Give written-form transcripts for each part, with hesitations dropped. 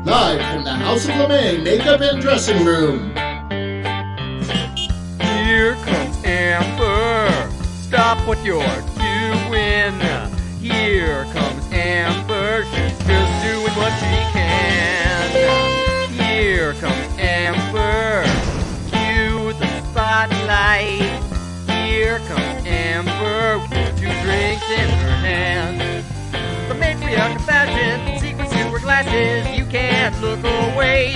Live from the House of LeMay Makeup and Dressing Room. Here comes Amber. Stop what you're doing. Here comes Amber. She's just doing what she can. Here comes Amber. Cue the spotlight. Here comes Amber with 2 drinks in her hand. The matriarch of fashion, secrets to her glasses, you can't look away.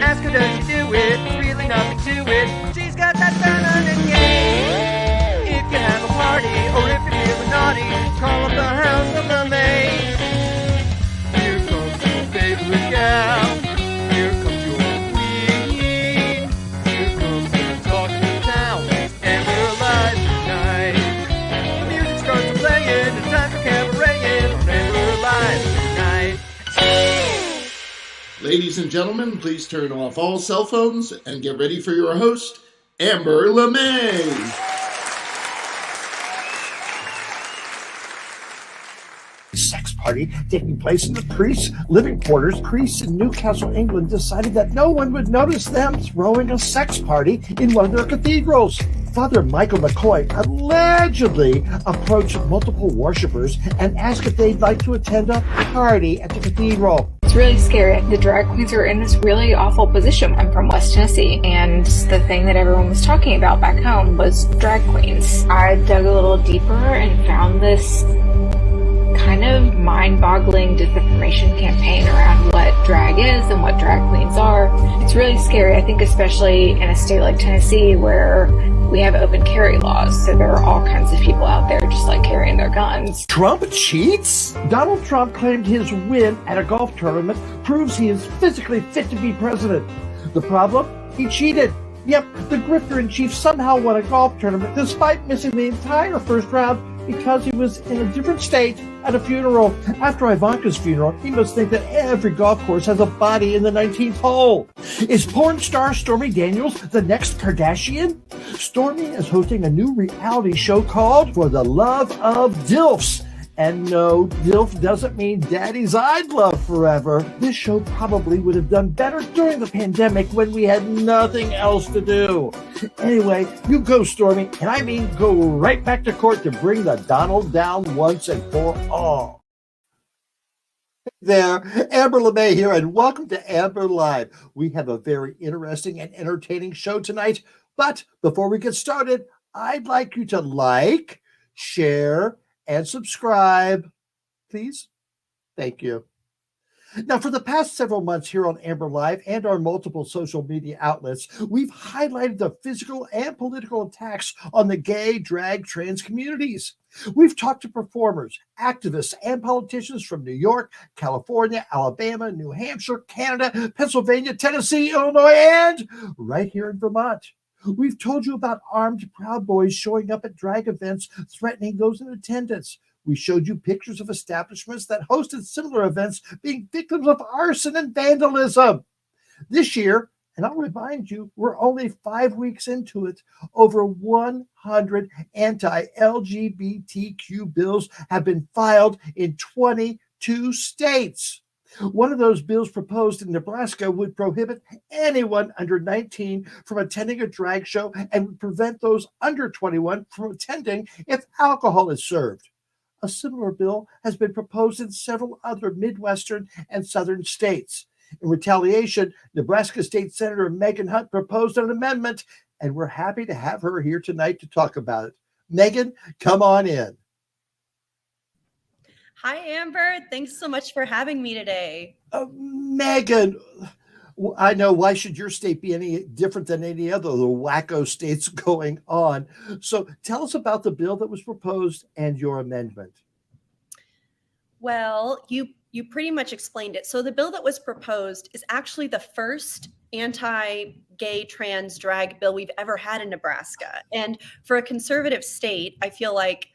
Ask her, does she do it? There's really nothing to it. She's got that feminine game. If you have a party, or if you're feeling naughty, call up the House of LeMay. Here comes your favorite gal. Here comes your queen. Here comes the talk of the town. And we're live tonight. The music starts playing. It's time for cabareting. And we're live tonight. Ladies and gentlemen, please turn off all cell phones and get ready for your host, Amber LeMay. Sex party taking place in the priest's living quarters. Priests in Newcastle, England decided that no one would notice them throwing a sex party in one of their cathedrals. Father Michael McCoy allegedly approached multiple worshippers and asked if they'd like to attend a party at the cathedral. It's really scary. The drag queens are in this really awful position. I'm from West Tennessee, and the thing that everyone was talking about back home was drag queens. I dug a little deeper and found this kind of mind-boggling disinformation campaign around what drag is and what drag queens are. It's really scary, I think, especially in a state like Tennessee where we have open carry laws, so there are all kinds of people out there just like carrying their guns. Trump cheats? Donald Trump claimed his win at a golf tournament proves he is physically fit to be president. The problem? He cheated. Yep, the grifter-in-chief somehow won a golf tournament despite missing the entire first round because he was in a different state at a funeral. After Ivanka's funeral, he must think that every golf course has a body in the 19th hole. Is porn star Stormy Daniels the next Kardashian? Stormy is hosting a new reality show called For the Love of DILFs. And no, DILF doesn't mean Daddy's I'd Love Forever. This show probably would have done better during the pandemic when we had nothing else to do. Anyway, you go, Stormy, and I mean go right back to court to bring the Donald down once and for all. Hey there, Amber LeMay here, and welcome to Amber Live. We have a very interesting and entertaining show tonight, but before we get started, I'd like you to like, share, and subscribe, please. Thank you. Now, for the past several months here on Amber Live and our multiple social media outlets, we've highlighted the physical and political attacks on the gay, drag, trans communities. We've talked to performers, activists, and politicians from New York, California, Alabama, New Hampshire, Canada, Pennsylvania, Tennessee, Illinois, and right here in Vermont. We've told you about armed Proud Boys showing up at drag events, threatening those in attendance. We showed you pictures of establishments that hosted similar events being victims of arson and vandalism. This year, and I'll remind you, we're only 5 weeks into it, over 100 anti-LGBTQ bills have been filed in 22 states. One of those bills proposed in Nebraska would prohibit anyone under 19 from attending a drag show and would prevent those under 21 from attending if alcohol is served. A similar bill has been proposed in several other Midwestern and Southern states. In retaliation, Nebraska State Senator Megan Hunt proposed an amendment, and we're happy to have her here tonight to talk about it. Megan, come on in. Hi, Amber. Thanks so much for having me today. Megan, I know, why should your state be any different than any other of the wacko states going on? So tell us about the bill that was proposed and your amendment. Well, you pretty much explained it. So the bill that was proposed is actually the first anti-gay trans drag bill we've ever had in Nebraska. And for a conservative state, I feel like,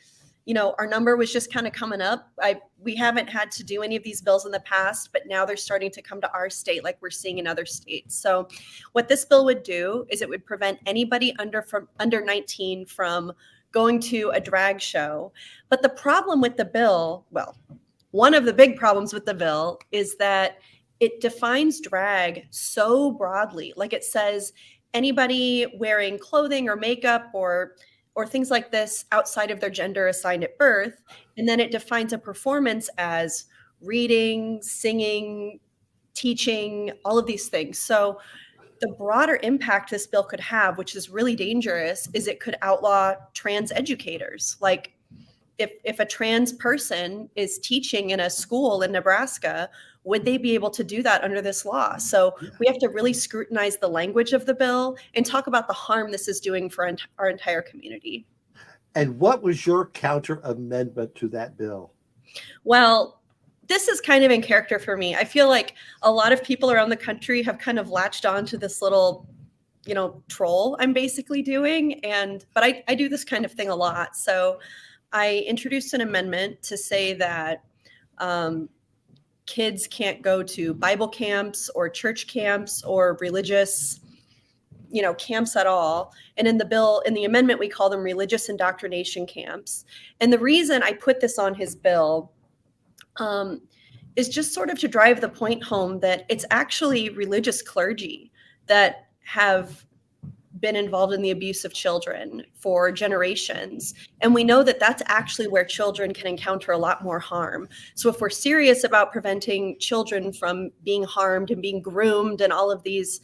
you know, our number was just kind of coming up. We haven't had to do any of these bills in the past, but now they're starting to come to our state like we're seeing in other states. So what this bill would do is it would prevent anybody under 19 from going to a drag show. But the problem with the bill, well, one of the big problems with the bill is that it defines drag so broadly. Like it says anybody wearing clothing or makeup or things like this outside of their gender assigned at birth. And then it defines a performance as reading, singing, teaching, all of these things. So the broader impact this bill could have, which is really dangerous, is it could outlaw trans educators. Like if a trans person is teaching in a school in Nebraska, would they be able to do that under this law? So we have to really scrutinize the language of the bill and talk about the harm this is doing for our entire community. And what was your counter amendment to that bill? Well, this is kind of in character for me. I feel like a lot of people around the country have kind of latched on to this little, troll I'm basically doing. But I do this kind of thing a lot. So I introduced an amendment to say that kids can't go to Bible camps or church camps or religious, camps at all. And in the amendment, we call them religious indoctrination camps. And the reason I put this on his bill is just sort of to drive the point home that it's actually religious clergy that have been involved in the abuse of children for generations. And we know that that's actually where children can encounter a lot more harm. So if we're serious about preventing children from being harmed and being groomed and all of these,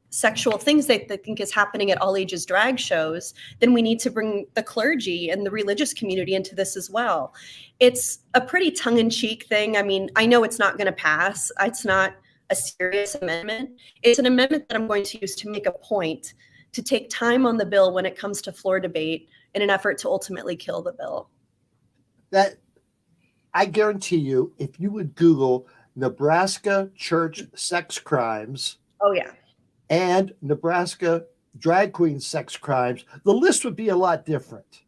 sexual things they think is happening at all ages drag shows, then we need to bring the clergy and the religious community into this as well. It's a pretty tongue-in-cheek thing. I mean, I know it's not going to pass. It's not a serious amendment. It's an amendment that I'm going to use to make a point, to take time on the bill when it comes to floor debate in an effort to ultimately kill the bill. That, I guarantee you, if you would Google Nebraska church sex crimes, oh yeah, and Nebraska drag queen sex crimes, the list would be a lot different.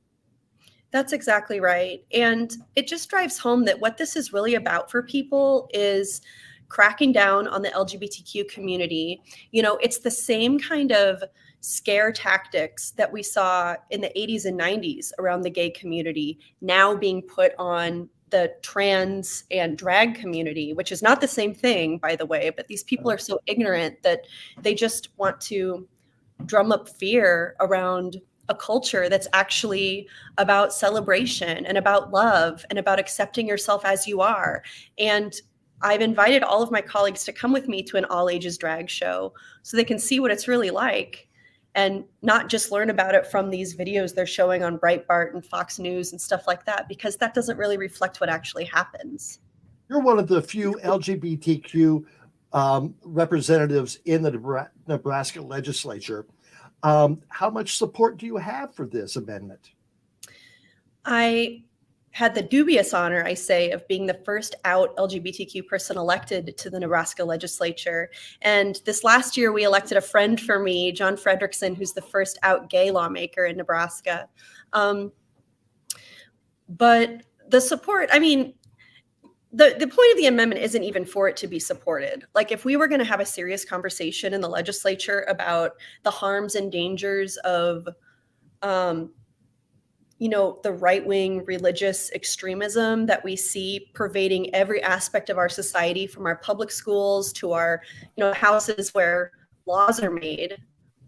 That's exactly right. And it just drives home that what this is really about for people is cracking down on the LGBTQ community. It's the same kind of scare tactics that we saw in the 80s and 90s around the gay community now being put on the trans and drag community, which is not the same thing, by the way, but these people are so ignorant that they just want to drum up fear around a culture that's actually about celebration and about love and about accepting yourself as you are. And I've invited all of my colleagues to come with me to an all ages drag show so they can see what it's really like and not just learn about it from these videos they're showing on Breitbart and Fox News and stuff like that, because that doesn't really reflect what actually happens. You're one of the few LGBTQ representatives in the Nebraska legislature. How much support do you have for this amendment? I had the dubious honor, I say, of being the first out LGBTQ person elected to the Nebraska legislature. And this last year, we elected a friend for me, John Frederickson, who's the first out gay lawmaker in Nebraska. But the support, I mean, the point of the amendment isn't even for it to be supported. Like if we were going to have a serious conversation in the legislature about the harms and dangers of the right-wing religious extremism that we see pervading every aspect of our society, from our public schools to our, houses where laws are made,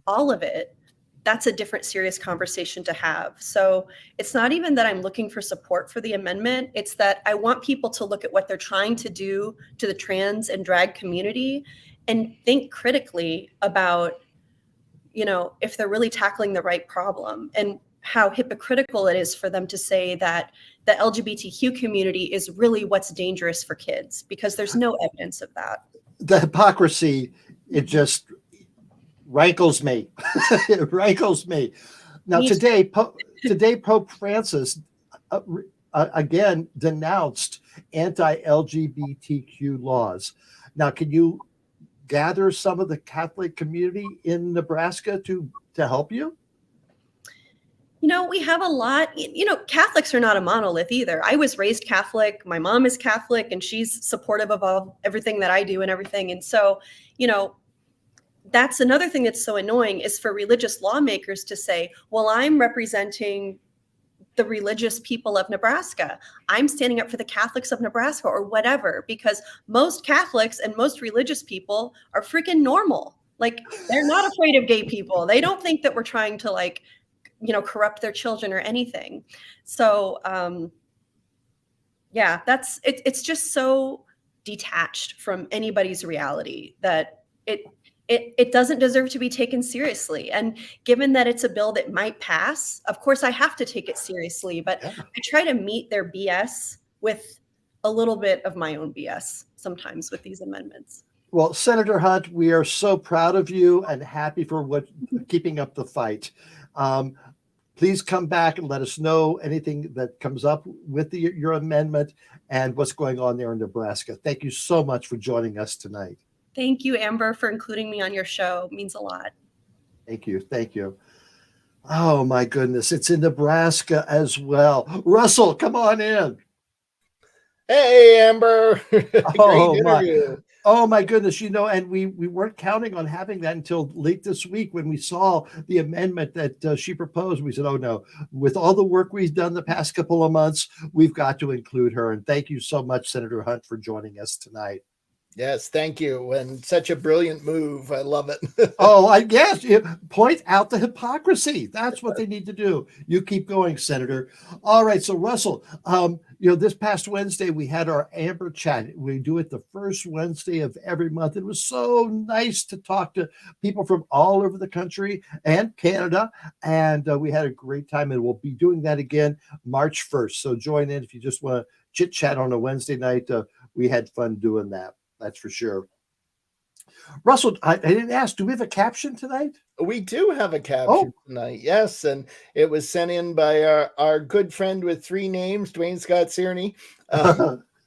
all of it, that's a different serious conversation to have. So it's not even that I'm looking for support for the amendment. It's that I want people to look at what they're trying to do to the trans and drag community and think critically about, if they're really tackling the right problem, and how hypocritical it is for them to say that the LGBTQ community is really what's dangerous for kids, because there's no evidence of that. The hypocrisy, it just rankles me. It rankles me. Now, today Pope Francis again denounced anti-LGBTQ laws. Now, can you gather some of the Catholic community in Nebraska to help you? We have a lot, Catholics are not a monolith either. I was raised Catholic. My mom is Catholic and she's supportive of everything that I do and everything. And so, that's another thing that's so annoying, is for religious lawmakers to say, well, I'm representing the religious people of Nebraska. I'm standing up for the Catholics of Nebraska or whatever, because most Catholics and most religious people are freaking normal. Like, they're not afraid of gay people. They don't think that we're trying to, like, corrupt their children or anything. So, yeah, it's just so detached from anybody's reality that it doesn't deserve to be taken seriously. And given that it's a bill that might pass, of course I have to take it seriously, but I try to meet their BS with a little bit of my own BS sometimes with these amendments. Well, Senator Hunt, we are so proud of you and happy for keeping up the fight. Please come back and let us know anything that comes up with your amendment and what's going on there in Nebraska. Thank you so much for joining us tonight. Thank you, Amber, for including me on your show. It means a lot. Thank you. Thank you. Oh, my goodness. It's in Nebraska as well. Russell, come on in. Hey, Amber. Oh my goodness, and we weren't counting on having that until late this week when we saw the amendment that she proposed. We said, oh no, with all the work we've done the past couple of months, we've got to include her. And thank you so much, Senator Hunt, for joining us tonight. Yes, thank you. And such a brilliant move. I love it. I guess point out the hypocrisy. That's what they need to do. You keep going, Senator. All right. So Russell, this past Wednesday, we had our Amber Chat. We do it the first Wednesday of every month. It was so nice to talk to people from all over the country and Canada. And we had a great time, and we'll be doing that again March 1st. So join in if you just want to chit chat on a Wednesday night. We had fun doing that. That's for sure. Russell, I didn't ask, do we have a caption tonight? We do have a caption tonight, yes. And it was sent in by our good friend with 3 names, Dwayne Scott Searney.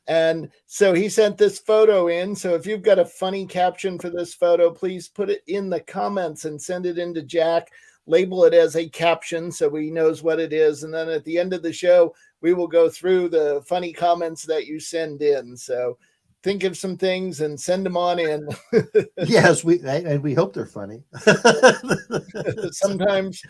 And so he sent this photo in. So if you've got a funny caption for this photo, please put it in the comments and send it in to Jack. Label it as a caption so he knows what it is. And then at the end of the show, we will go through the funny comments that you send in. So think of some things and send them on in. Yes, we hope they're funny. Sometimes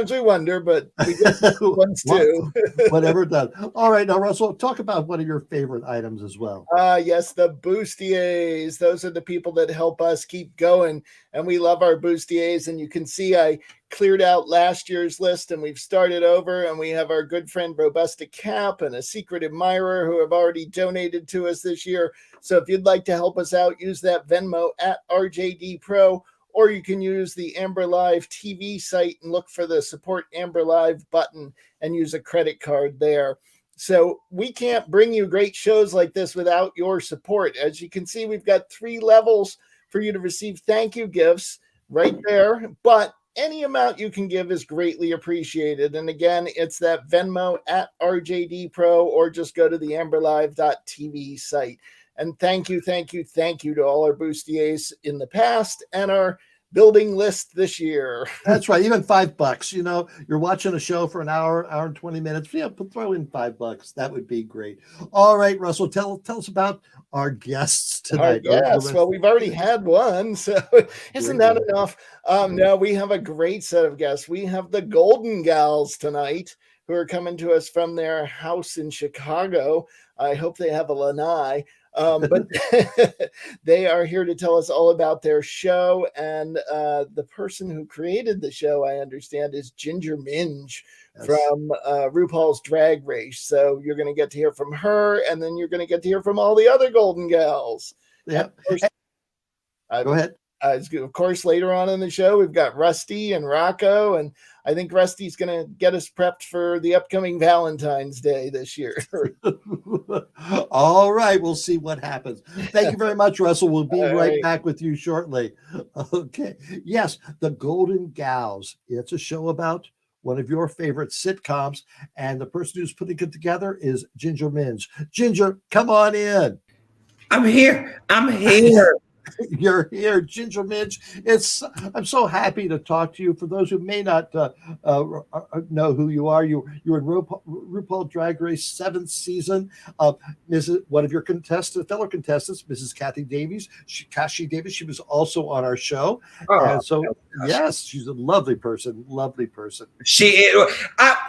we wonder, but we get ones too. Whatever it does. All right, now Russell, talk about one of your favorite items as well. Yes, the bustiers. Those are the people that help us keep going, and we love our bustiers. And you can see I cleared out last year's list and we've started over, and we have our good friend Robusta Cap and a secret admirer who have already donated to us this year. So if you'd like to help us out, use that Venmo at RJD Pro, or you can use the Amber Live TV site and look for the support Amber Live button and use a credit card there. So we can't bring you great shows like this without your support. As you can see, we've got 3 levels for you to receive thank you gifts right there, but any amount you can give is greatly appreciated. And again, it's that Venmo at RJD Pro, or just go to the amberlive.tv site. And thank you to all our bustiers in the past and our building list this year. That's right. Even $5. You're watching a show for an hour and 20 minutes. Yeah, throw in $5. That would be great. All right, Russell, tell us about our guests tonight. Yes, well, we've already had one, so isn't that enough? No, we have a great set of guests. We have the Golden Gals tonight, who are coming to us from their house in Chicago. I hope they have a lanai. But they are here to tell us all about their show. And the person who created the show, I understand, is Ginger Minj from RuPaul's Drag Race. So you're going to get to hear from her, and then you're going to get to hear from all the other Golden Gals. Yeah. Go ahead. Of course, later on in the show, we've got Rusty and Rocco, and I think Rusty's going to get us prepped for the upcoming Valentine's Day this year. All right. We'll see what happens. Thank you very much, Russell. We'll be right back with you shortly. Okay. Yes, the Golden Gals. It's a show about one of your favorite sitcoms, and the person who's putting it together is Ginger Minj. Ginger, come on in. I'm here. You're here, Ginger Minj. I'm so happy to talk to you. For those who may not know who you are, you're in RuPaul Drag Race 7th season. One of your fellow contestants, Mrs. Kathy Davies, Kashi Davis. She was also on our show, and so yes, she's a lovely person. Lovely person. She is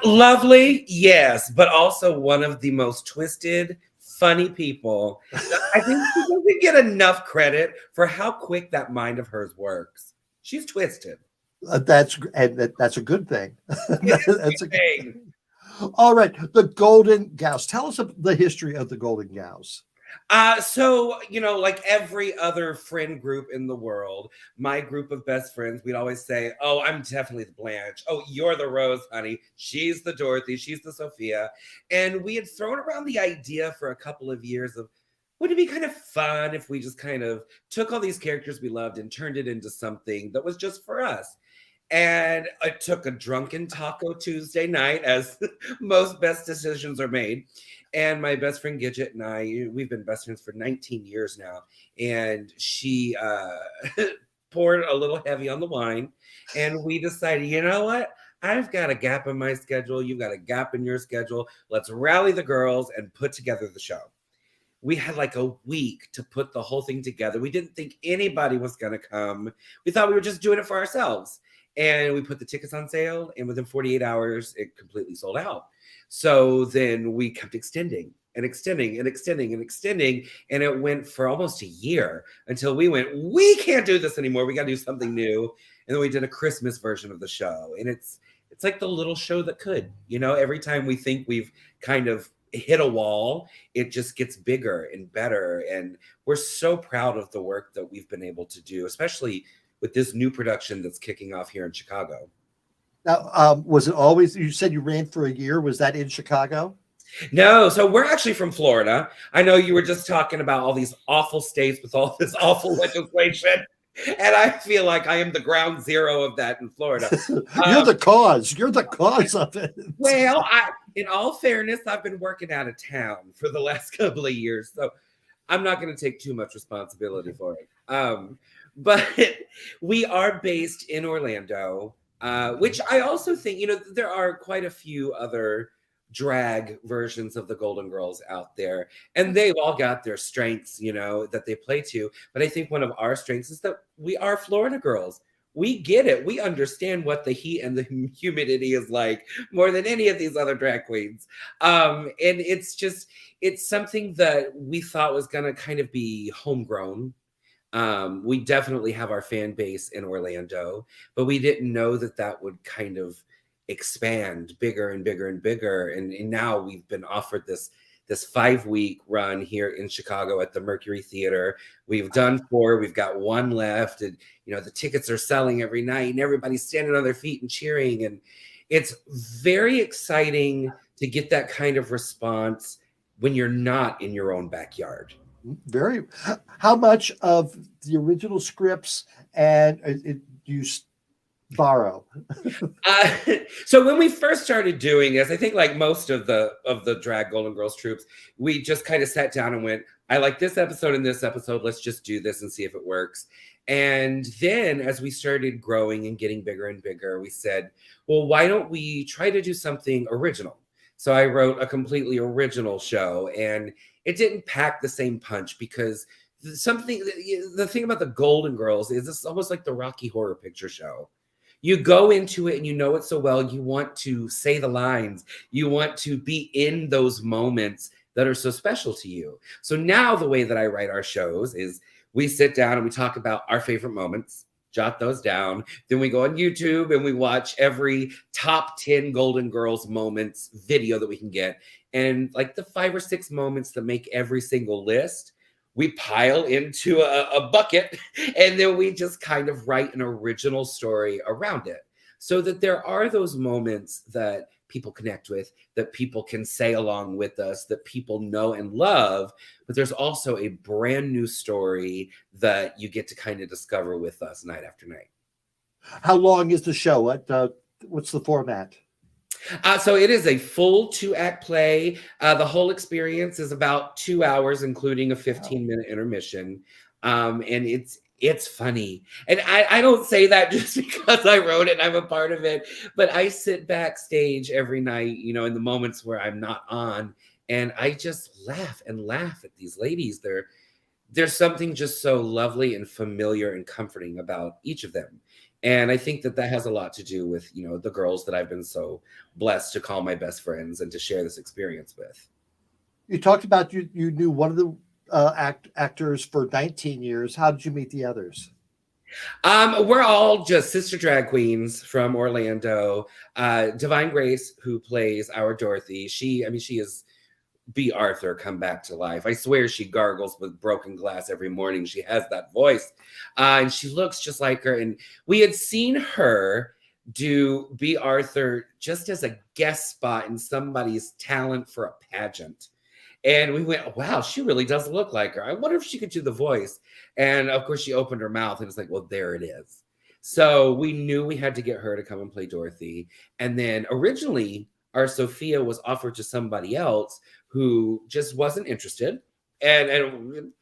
lovely, yes, but also one of the most twisted, funny people. I think she doesn't get enough credit for how quick that mind of hers works. She's twisted. That's a good thing. That's a good thing. All right, the Golden Gals. Tell us the history of the Golden Gals. So, like every other friend group in the world, my group of best friends, we'd always say, oh, I'm definitely the Blanche. Oh, you're the Rose, honey. She's the Dorothy. She's the Sophia. And we had thrown around the idea for a couple of years of, wouldn't it be kind of fun if we just kind of took all these characters we loved and turned it into something that was just for us? And I took a drunken Taco Tuesday night, as most best decisions are made. And my best friend Gidget and I, we've been best friends for 19 years now. And she poured a little heavy on the wine. And we decided, you know what? I've got a gap in my schedule. You've got a gap in your schedule. Let's rally the girls and put together the show. We had like a week to put the whole thing together. We didn't think anybody was going to come. We thought we were just doing it for ourselves. And we put the tickets on sale, and within 48 hours, it completely sold out. So then we kept extending and extending and extending and extending. And it went for almost a year until we went, we can't do this anymore. We got to do something new. And then we did a Christmas version of the show. And it's like the little show that could, every time we think we've kind of hit a wall, it just gets bigger and better. And we're so proud of the work that we've been able to do, especially with this new production that's kicking off here in Chicago. Now, was it always, you said you ran for a year, was that in Chicago? No, so we're actually from Florida. I know you were just talking about all these awful states with all this awful legislation. And I feel like I am the ground zero of that in Florida. You're the cause. You're the cause of it. Well, in all fairness, I've been working out of town for the last couple of years. So I'm not going to take too much responsibility for it. But we are based in Orlando, which I also think, there are quite a few other drag versions of the Golden Girls out there, and they've all got their strengths, that they play to. But I think one of our strengths is that we are Florida girls. We get it. We understand what the heat and the humidity is like more than any of these other drag queens. And it's something that we thought was going to kind of be homegrown. We definitely have our fan base in Orlando, but we didn't know that would kind of expand bigger and bigger and bigger. And now we've been offered this 5-week run here in Chicago at the Mercury Theater. We've done 4, we've got 1 left, and the tickets are selling every night and everybody's standing on their feet and cheering. And it's very exciting to get that kind of response when you're not in your own backyard. Very. How much of the original scripts and do you borrow? So when we first started doing this, I think like most of the drag Golden Girls troops, we just kind of sat down and went, I like this episode and this episode. Let's just do this and see if it works. And then as we started growing and getting bigger and bigger, we said, well, why don't we try to do something original? So I wrote a completely original show, and it didn't pack the same punch because the thing about the Golden Girls is it's almost like the Rocky Horror Picture Show. You go into it and you know it so well. You want to say the lines. You want to be in those moments that are so special to you. So now the way that I write our shows is we sit down and we talk about our favorite moments, jot those down. Then we go on YouTube and we watch every top 10 Golden Girls moments video that we can get. And like the 5 or 6 moments that make every single list, we pile into a bucket, and then we just kind of write an original story around it so that there are those moments that people connect with, that people can say along with us, that people know and love. But there's also a brand new story that you get to kind of discover with us night after night. How long is the show? What's the format? So it is a full 2-act play. The whole experience is about 2 hours, including a 15-minute intermission. And it's funny. And I don't say that just because I wrote it and I'm a part of it, but I sit backstage every night, you know, in the moments where I'm not on, and I just laugh and laugh at these ladies. There's something just so lovely and familiar and comforting about each of them. And I think that has a lot to do with, you know, the girls that I've been so blessed to call my best friends and to share this experience with. You talked about you knew one of the actors for 19 years. How did you meet the others? We're all just sister drag queens from Orlando. Divine Grace, who plays our Dorothy, she is B. Arthur come back to life. I swear she gargles with broken glass every morning. She has that voice. And she looks just like her. And we had seen her do B. Arthur just as a guest spot in somebody's talent for a pageant. And we went, wow, she really does look like her. I wonder if she could do the voice. And of course, she opened her mouth and it's like, well, there it is. So we knew we had to get her to come and play Dorothy. And then originally, our Sophia was offered to somebody else who just wasn't interested. And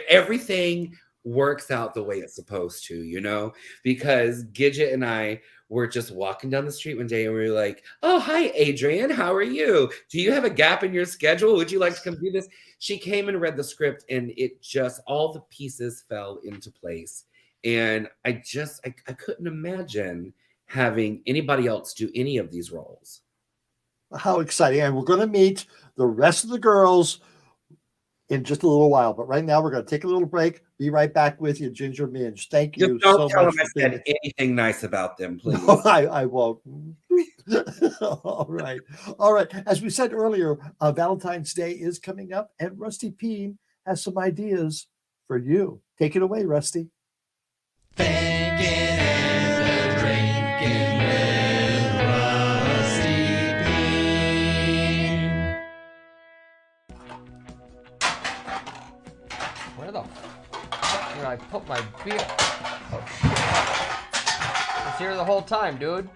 everything works out the way it's supposed to, you know, because Gidget and I were just walking down the street one day and we were like, oh, hi, Adrian, how are you? Do you have a gap in your schedule? Would you like to come do this? She came and read the script and it just, all the pieces fell into place. And I couldn't imagine having anybody else do any of these roles. How exciting. And we're going to meet the rest of the girls in just a little while. But right now, we're going to take a little break. Be right back with you, Ginger Minj. Thank you Just don't so tell much. them I said anything nice about them, please. No, I won't. All right. All right. As we said earlier, Valentine's Day is coming up, and Rusty Peen has some ideas for you. Take it away, Rusty. Thinking and drinking with Rusty Peen. Where the fuck did I put my beer? Oh shit. It's here the whole time, dude.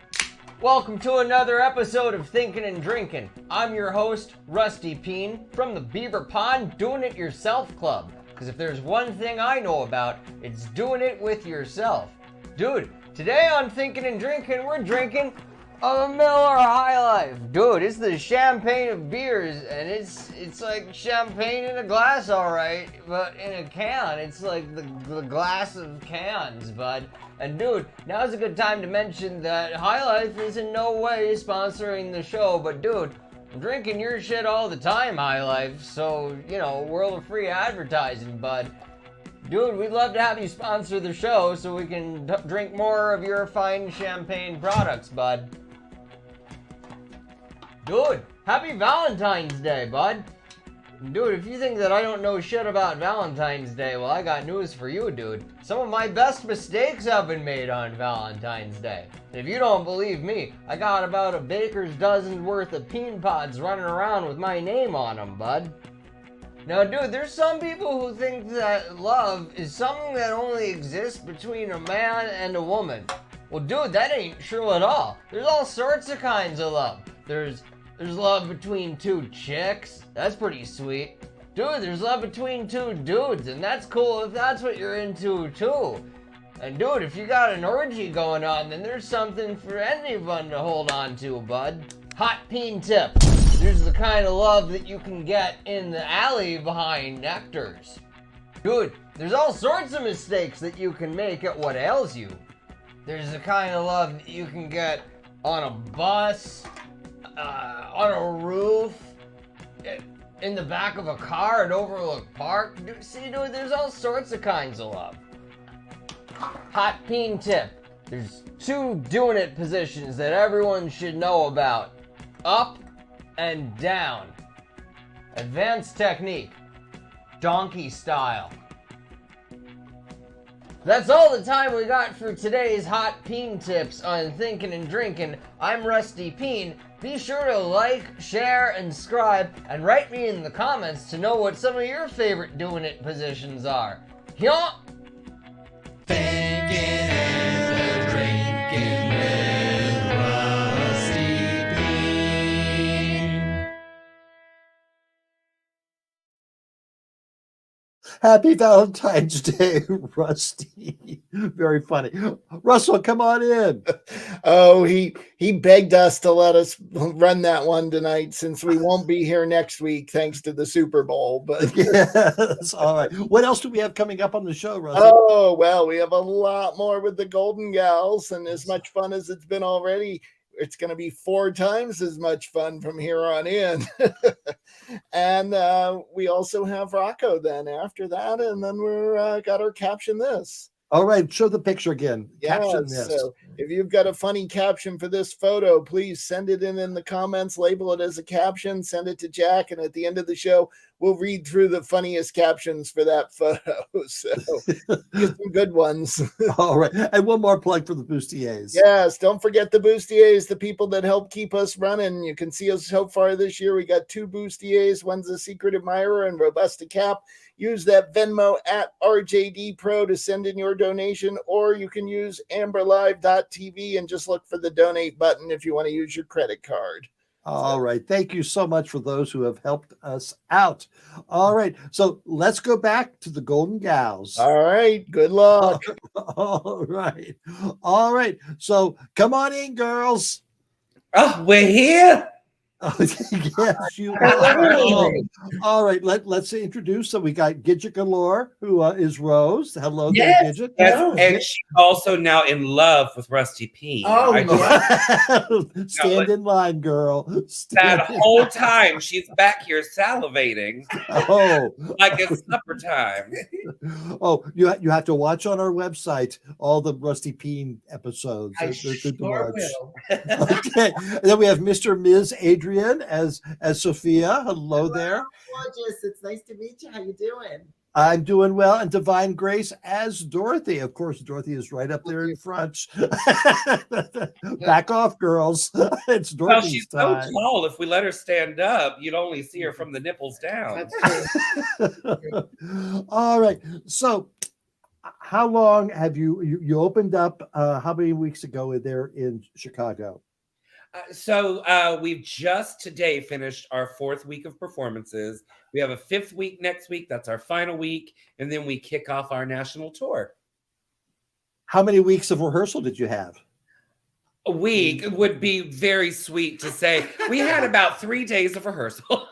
Welcome to another episode of Thinking and Drinking. I'm your host, Rusty Peen, from the Beaver Pond Doing It Yourself Club. Because if there's one thing I know about, it's doing it with yourself. Dude, today on Thinking and Drinking, we're drinking a Miller High Life. Dude, it's the champagne of beers, and it's like champagne in a glass, alright, but in a can. It's like the glass of cans, bud. And dude, now's a good time to mention that High Life is in no way sponsoring the show, but dude, I'm drinking your shit all the time, High Life, so, you know, world of free advertising, bud. Dude, we'd love to have you sponsor the show so we can drink more of your fine champagne products, bud. Dude, happy Valentine's Day, bud. Dude, if you think that I don't know shit about Valentine's Day, well, I got news for you, dude. Some of my best mistakes have been made on Valentine's Day. And if you don't believe me, I got about a baker's dozen worth of Peen pods running around with my name on them, bud. Now, dude, there's some people who think that love is something that only exists between a man and a woman. Well, dude, that ain't true at all. There's all sorts of kinds of love. There's love between two chicks. That's pretty sweet. Dude, there's love between two dudes, and that's cool if that's what you're into, too. And dude, if you got an orgy going on, then there's something for anyone to hold on to, bud. Hot Peen tip. There's the kind of love that you can get in the alley behind Nectar's. Dude, there's all sorts of mistakes that you can make at What Ails You. There's the kind of love that you can get on a bus, on a roof, in the back of a car at Overlook Park. Dude, there's all sorts of kinds of love. Hot Peen tip. There's two doing it positions that everyone should know about. Up and down. Advanced technique. Donkey style. That's all the time we got for today's Hot Peen tips on Thinking and Drinking. I'm Rusty Peen. Be sure to like, share, and subscribe, and write me in the comments to know what some of your favorite doing it positions are. Yeah. Thinking and Drinking with Rusty Peen. Happy Valentine's Day, Rusty. Very funny. Russell, come on in. Oh, he begged us to let us run that one tonight since we won't be here next week thanks to the Super Bowl. But Yes, all right. What else do we have coming up on the show, Russell? oh well, we have a lot more with the Golden Gals, and as much fun as it's been already, it's going to be 4 times as much fun from here on in. And we also have Rocco then after that, and then we're got our caption this. All right, show the picture again. Caption Yes, this. so if you've got a funny caption for this photo, please send it in the comments, label it as a caption, send it to Jack, and at the end of the show, we'll read through the funniest captions for that photo. So get some good ones. All right, and one more plug for the Bustiers. Yes, don't forget the Bustiers, the people that help keep us running. You can see us so far this year. We got 2 Bustiers. One's a secret admirer and Robusta Cap. Use that Venmo at RJD Pro to send in your donation, or you can use amberlive.tv and just look for the donate button if you want to use your credit card. All right. Thank you so much for those who have helped us out. All right. So let's go back to the Golden Gals. All right. Good luck. All right. All right. So come on in, girls. Oh, we're here. Oh, yes, you are. All right, let's introduce. So we got Ginger Galore, who is Rose. Hello there, Ginger. Yes, and she's also now in love with Rusty Peen. Stand in line, girl. That whole time she's back here salivating. Oh, like it's supper time. Oh, you have to watch on our website all the Rusty Peen episodes. I sure will. Okay, and then we have Mr. Ms. Adrian as Sophia. Hello there. Gorgeous. It's nice to meet you. How you doing? I'm doing well. And Divine Grace as Dorothy. Of course, Dorothy is right up there in front. Back off, girls. It's Dorothy's Well, she's time. so tall. If we let her stand up, you'd only see her from the nipples down. All right. So how long have you opened up? How many weeks ago there in Chicago? So we've just today finished our 4th week of performances. We have a 5th week next week. That's our final week. And then we kick off our national tour. How many weeks of rehearsal did you have? A week would be very sweet to say. We had about 3 days of rehearsal.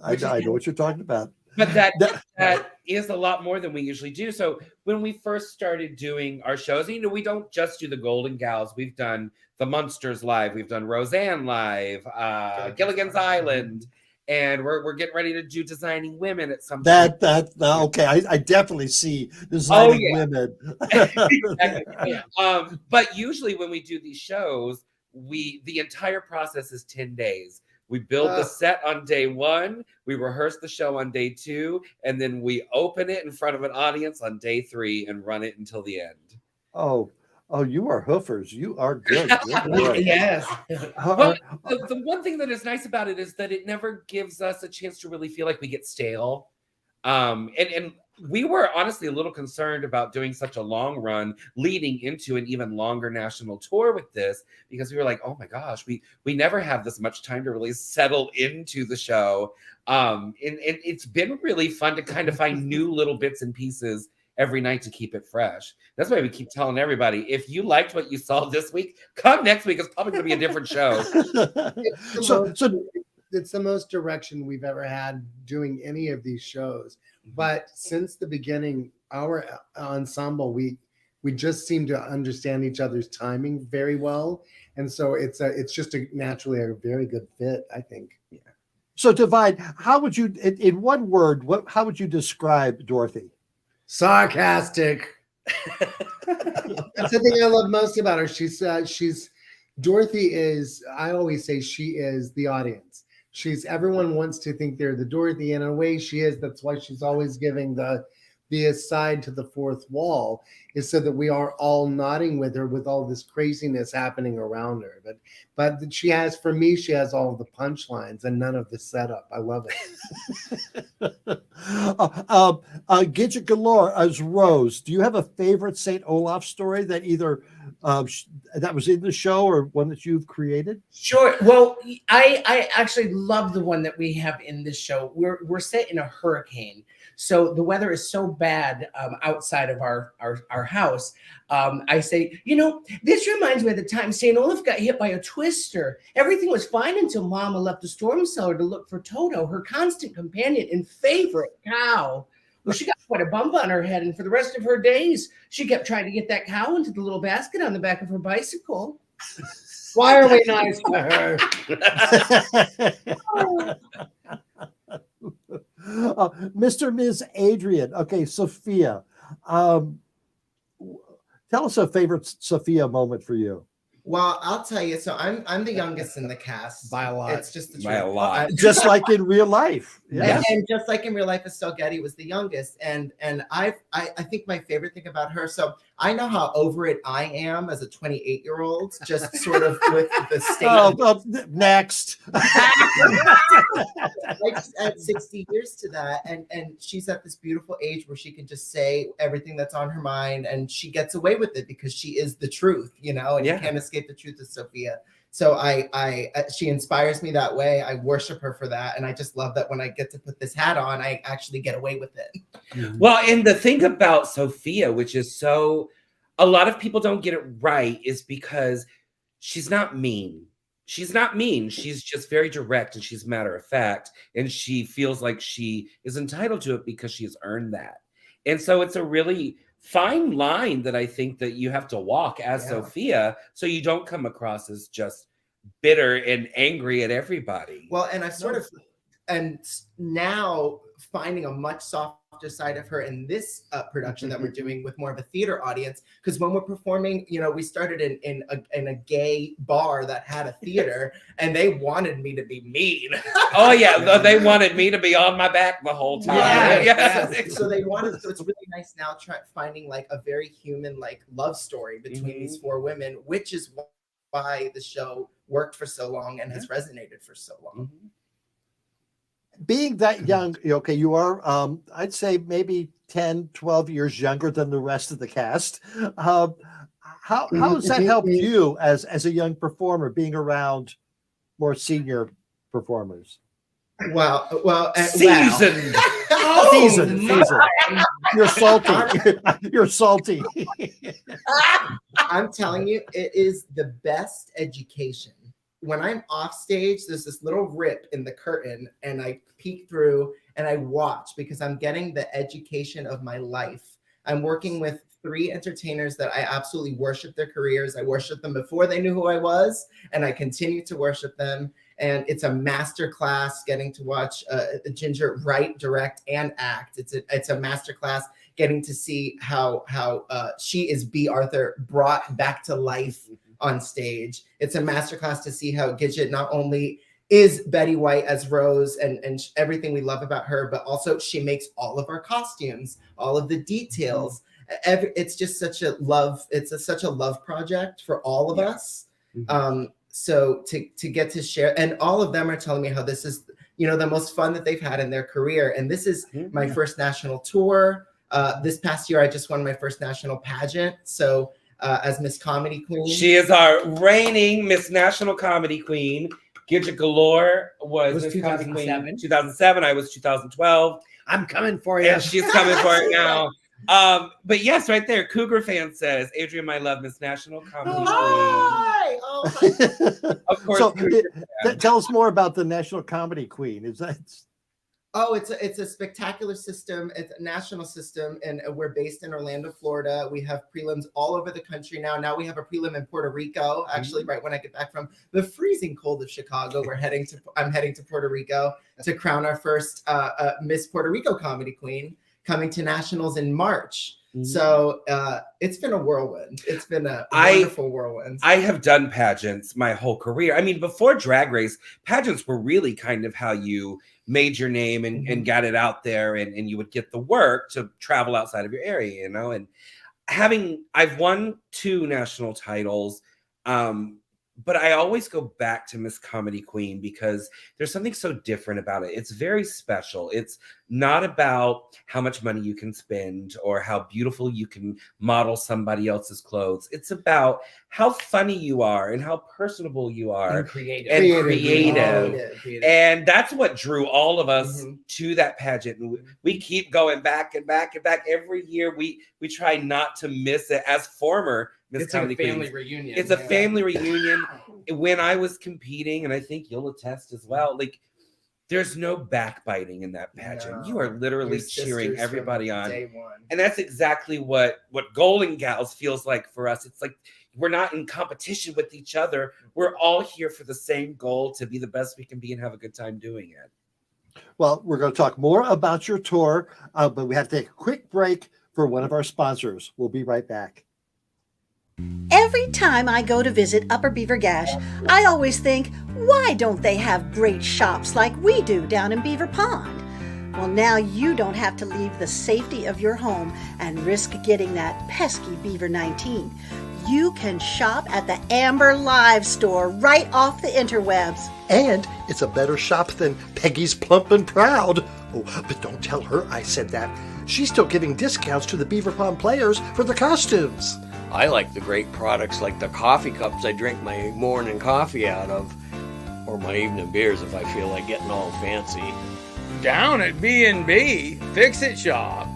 I know what you're talking about. But that is a lot more than we usually do. So when we first started doing our shows, we don't just do the Golden Gals. We've done the Munsters live. We've done Roseanne live, Gilligan's Island, and we're getting ready to do Designing Women at some point. Okay. I definitely see Designing Women. Exactly. But usually when we do these shows, the entire process is 10 days. We build the set on day 1, we rehearse the show on day 2, and then we open it in front of an audience on day 3 and run it until the end. Oh, you are hoofers. You are good. Yes. Well, the one thing that is nice about it is that it never gives us a chance to really feel like we get stale. And we were honestly a little concerned about doing such a long run leading into an even longer national tour with this, because we were like, oh my gosh, we never have this much time to really settle into the show. And it's been really fun to kind of find new little bits and pieces every night to keep it fresh. That's why we keep telling everybody, if you liked what you saw this week, come next week. It's probably going to be a different show. It's the most direction we've ever had doing any of these shows. But since the beginning, our ensemble, we just seem to understand each other's timing very well. And so it's just naturally a very good fit, I think. Yeah. So Divine, how would you, in one word, how would you describe Dorothy? Sarcastic. That's the thing I love most about her. Dorothy is, I always say she is the audience. Everyone wants to think they're the Dorothy, and in a way she is. That's why she's always giving the aside to the fourth wall, is so that we are all nodding with her with all this craziness happening around her. But she has all of the punchlines and none of the setup. I love it. Gidget Galore as Rose, do you have a favorite St. Olaf story that either that was in the show or one that you've created? Sure. Well, I actually love the one that we have in this show. We're set in a hurricane, so the weather is so bad outside of our house. I say, this reminds me of the time St. Olaf got hit by a twister. Everything was fine until Mama left the storm cellar to look for Toto, her constant companion and favorite cow. Well, she got quite a bump on her head, and for the rest of her days, she kept trying to get that cow into the little basket on the back of her bicycle. Why are we nice to her? Mr. and Ms. Adrian. Okay, Sophia. Tell us a favorite Sophia moment for you. Well, I'll tell you. So I'm the youngest in the cast by a lot. It's just the By a truth. lot. Just like in real life. And just like in real life, Estelle Getty was the youngest. And I think my favorite thing about her. So I know how over it I am as a 28-year-old, just sort of with the state. Next. Like add 60 years to that, and she's at this beautiful age where she can just say everything that's on her mind, and she gets away with it because she is the truth, and you can't escape the truth of Sophia. So she inspires me that way. I worship her for that, and I just love that when I get to put this hat on, I actually get away with it. Well, and the thing about Sophia, which is a lot of people don't get it right, is because she's not mean. She's not mean. She's just very direct, and she's matter of fact, and she feels like she is entitled to it because she has earned that. And so it's a really fine line that I think that you have to walk as Sophia, so you don't come across as just bitter and angry at everybody. Well, and and now finding a much softer side of her in this production that we're doing with more of a theater audience, because when we're performing, we started in a gay bar that had a theater, and they wanted me to be mean. Oh yeah, they wanted me to be on my back the whole time. So they wanted. So it's really nice now finding like a very human like love story between these four women, which is why the show worked for so long and has resonated for so long. Being that young, okay, you are, I'd say maybe 10, 12 years younger than the rest of the cast. How has that helped you as a young performer, being around more senior performers? Well, seasoned. Seasoned. You're salty. You're salty. I'm telling you, it is the best education. When I'm off stage, there's this little rip in the curtain, and I peek through and I watch because I'm getting the education of my life. I'm working with 3 entertainers that I absolutely worship their careers. I worshiped them before they knew who I was, and I continue to worship them. And it's a master class getting to watch Ginger write, direct, and act. It's a master class getting to see how she is B. Arthur brought back to life on stage. It's a masterclass to see how Gidget not only is Betty White as Rose and everything we love about her, but also she makes all of our costumes, all of the details. It's just such a love. It's such a love project for all of us. So to get to share, and all of them are telling me how this is, the most fun that they've had in their career. And this is my first national tour. This past year, I just won my first national pageant. So as Miss Comedy Queen. She is our reigning Miss National Comedy Queen. Gidget Galore was Miss Comedy Queen 2007. I was 2012. I'm coming for you. Yeah, she's coming for it now. But yes, right there, Cougar fan says, Adrian, my love, Miss National Comedy Queen. Hi! Oh my Of course. So, tell us more about the National Comedy Queen. Is that? Oh, it's a spectacular system. It's a national system, and we're based in Orlando, Florida. We have prelims all over the country now. Now we have a prelim in Puerto Rico. Actually, right when I get back from the freezing cold of Chicago, I'm heading to Puerto Rico to crown our first Miss Puerto Rico Comedy Queen, coming to nationals in March. So it's been a whirlwind. It's been a wonderful whirlwind. I have done pageants my whole career. I mean, before Drag Race, pageants were really kind of how you made your name and got it out there, and you would get the work to travel outside of your area, and I've won 2 national titles, But I always go back to Miss Comedy Queen because there's something so different about it. It's very special. It's not about how much money you can spend or how beautiful you can model somebody else's clothes. It's about how funny you are and how personable you are And creative. and creative. And that's what drew all of us to that pageant. And we keep going back and back and back every year. We try not to miss it as former Miss It's like Comedy a family Queens. reunion. It's a family reunion. When I was competing, and I think you'll attest as well, like there's no backbiting in that pageant. You are literally cheering everybody on. Day one. And that's exactly what Golden Gals feels like for us. It's like we're not in competition with each other. We're all here for the same goal, to be the best we can be and have a good time doing it. Well, we're going to talk more about your tour, but we have to take a quick break for one of our sponsors. We'll be right back. Every time I go to visit Upper Beaver Gash, I always think, why don't they have great shops like we do down in Beaver Pond? Well, now you don't have to leave the safety of your home and risk getting that pesky Beaver 19. You can shop at the Amber Live store right off the interwebs. And it's a better shop than Peggy's Plump and Proud. Oh, but don't tell her I said that. She's still giving discounts to the Beaver Pond players for the costumes. I like the great products like the coffee cups I drink my morning coffee out of, or my evening beers if I feel like getting all fancy. Down at B&B Fix-It Shop,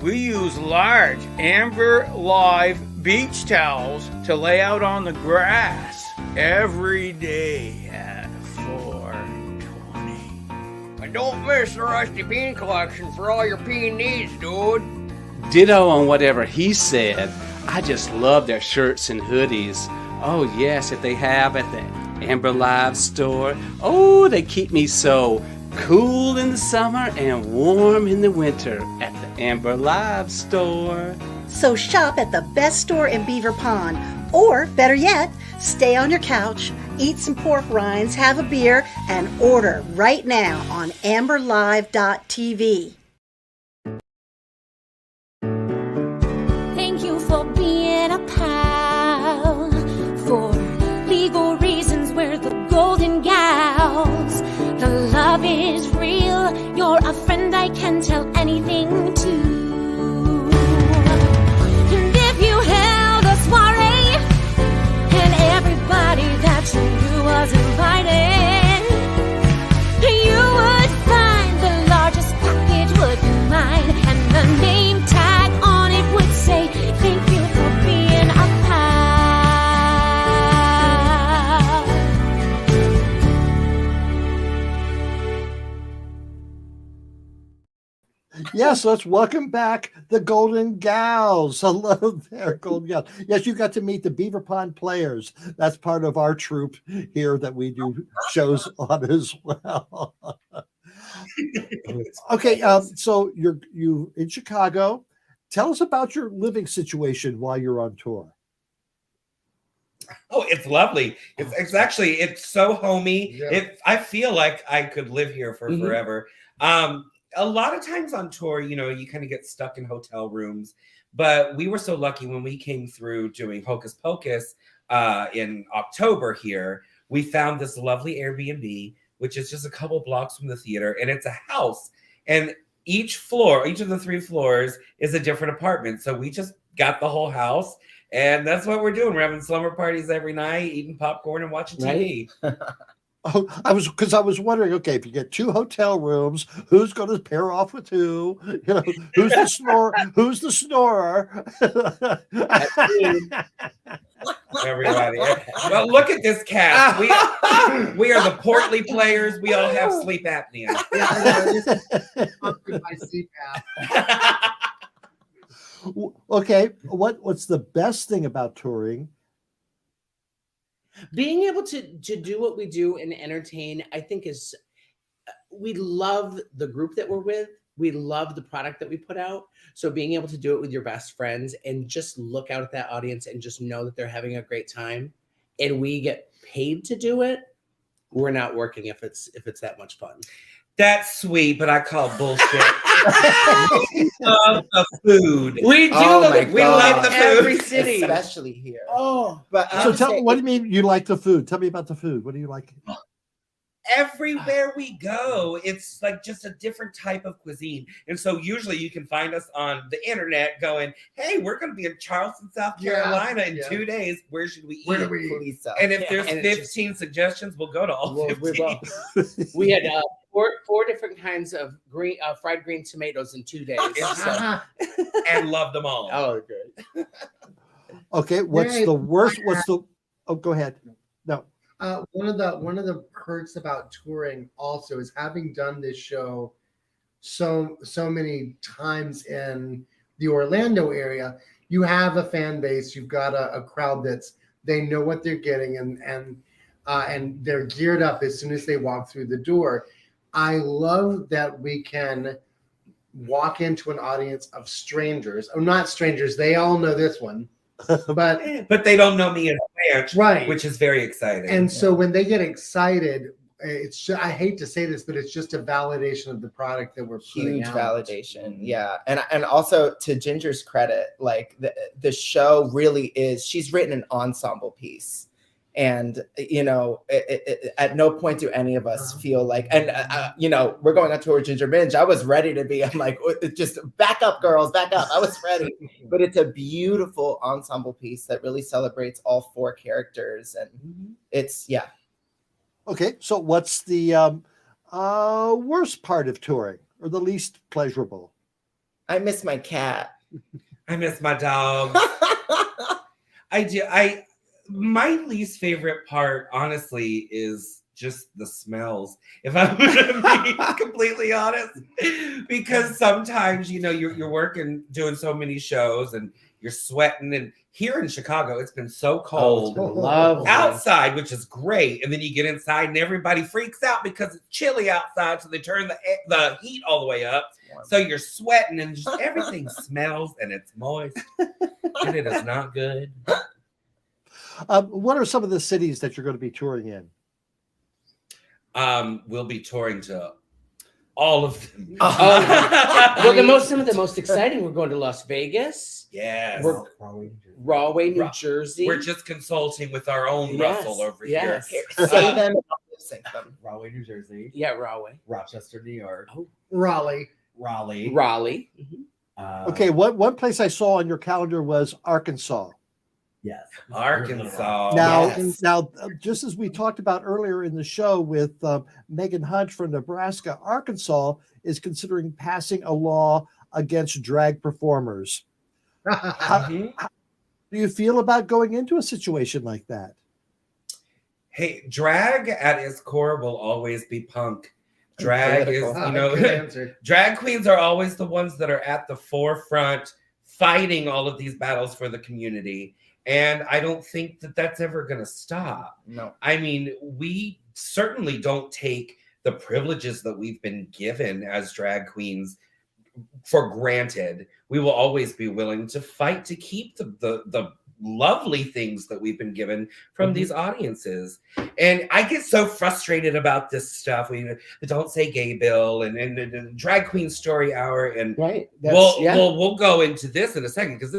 we use large Amber Live beach towels to lay out on the grass every day at $4.20. And don't miss the Rusty Peen collection for all your peen needs, dude. Ditto on whatever he said. I just love their shirts and hoodies. Oh yes, if they have at the Amber Live store. Oh, they keep me so cool in the summer and warm in the winter at the Amber Live store. So shop at the best store in Beaver Pond. Or, better yet, stay on your couch, eat some pork rinds, have a beer, and order right now on amberlive.tv. Thank you for being a pal. For legal reasons, we're the Golden Gals. The love is real. You're a friend I can tell anything to. And if you held a soiree and everybody that you knew was invited, you would find the largest package would be mine, and the name tag on it would say, thank you for being a pal. Yes, let's welcome back the Golden Gals. Hello there, Golden Gals. Yes, you got to meet the Beaver Pond players. That's part of our troupe here that we do shows on as well. Okay, so you in Chicago. Tell us about your living situation while you're on tour. Oh, it's lovely. It's actually, it's so homey. Yeah. I feel like I could live here for forever. A lot of times on tour, you know, you kind of get stuck in hotel rooms, but we were so lucky when we came through doing Hocus Pocus in October here. We found this lovely Airbnb, which is just a couple blocks from the theater, and it's a house. And each floor, each of the 3 floors is a different apartment. So we just got the whole house, and that's what we're doing. We're having slumber parties every night, eating popcorn and watching TV. Oh, I was wondering, okay, if you get 2 hotel rooms, who's going to pair off with who? You know, who's the snorer? Who's the snorer? Everybody. Well, look at this cast. We are the portly players. We all have sleep apnea. Yeah, I know. My CPAP. Okay, what's the best thing about touring? Being able to do what we do and entertain, I think is, we love the group that we're with. We love the product that we put out. So being able to do it with your best friends and just look out at that audience and just know that they're having a great time, and we get paid to do it, we're not working if it's that much fun. That's sweet, but I call bullshit. We love the food. We do Oh love my it. We God. love the every city. especially here. Oh, But I So would tell say me, what do you mean you like the food? Tell me about the food. What do you like? Everywhere we go, it's like just a different type of cuisine. And so usually you can find us on the internet going, hey, we're going to be in Charleston, South Carolina in 2 days. Where should we eat? Where do we eat? And if there's and it 15 suggestions, we'll go to all 15. We had four different kinds of fried green tomatoes in 2 days. So. And loved them all. Oh, good. Okay, what's Yay. the worst? What's the? Oh, go ahead. No. One of the perks about touring also is having done this show so many times in the Orlando area. You have a fan base. You've got a crowd they know what they're getting and they're geared up as soon as they walk through the door. I love that we can walk into an audience of strangers. Oh, not strangers. They all know this one. But they don't know me in advance, right? Which is very exciting. And so when they get excited, it's just, I hate to say this, but it's just a validation of the product that we're putting huge out. validation. Yeah. And also to Ginger's credit, like the show really is, she's written an ensemble piece. And, you know, at no point do any of us feel like, and, you know, we're going on tour with Ginger Minj. I was ready to be, I'm like, just back up, girls, back up. I was ready. But it's a beautiful ensemble piece that really celebrates all 4 characters. And it's, yeah. Okay, so what's the worst part of touring or the least pleasurable? I miss my cat. I miss my dog. I do. My least favorite part, honestly, is just the smells. If I'm going to be completely honest, because sometimes, you know, you're working, doing so many shows, and you're sweating. And here in Chicago, it's been so cold outside, which is great. And then you get inside, and everybody freaks out because it's chilly outside, so they turn the heat all the way up. So you're sweating, and just everything smells, and it's moist, and it is not good. What are some of the cities that you're going to be touring in? We'll be touring to all of them. Well, some of the most exciting. We're going to Las Vegas. Yes. Rahway, New Jersey. We're just consulting with our own Russell over here. Say them. Say them. Rahway, New Jersey. Yeah, Rahway. Rochester, New York. Raleigh. Okay, one place I saw on your calendar was Arkansas. Yes. Arkansas. Now, just as we talked about earlier in the show with Megan Hunt from Nebraska, Arkansas is considering passing a law against drag performers. How do you feel about going into a situation like that? Hey, drag at its core will always be punk. Drag is, you know, drag queens are always the ones that are at the forefront fighting all of these battles for the community. And I don't think that that's ever going to stop. No. I mean, we certainly don't take the privileges that we've been given as drag queens for granted. We will always be willing to fight to keep the lovely things that we've been given from these audiences. And I get so frustrated about this stuff. We don't say gay bill and drag queen story hour. And we'll go into this in a second, because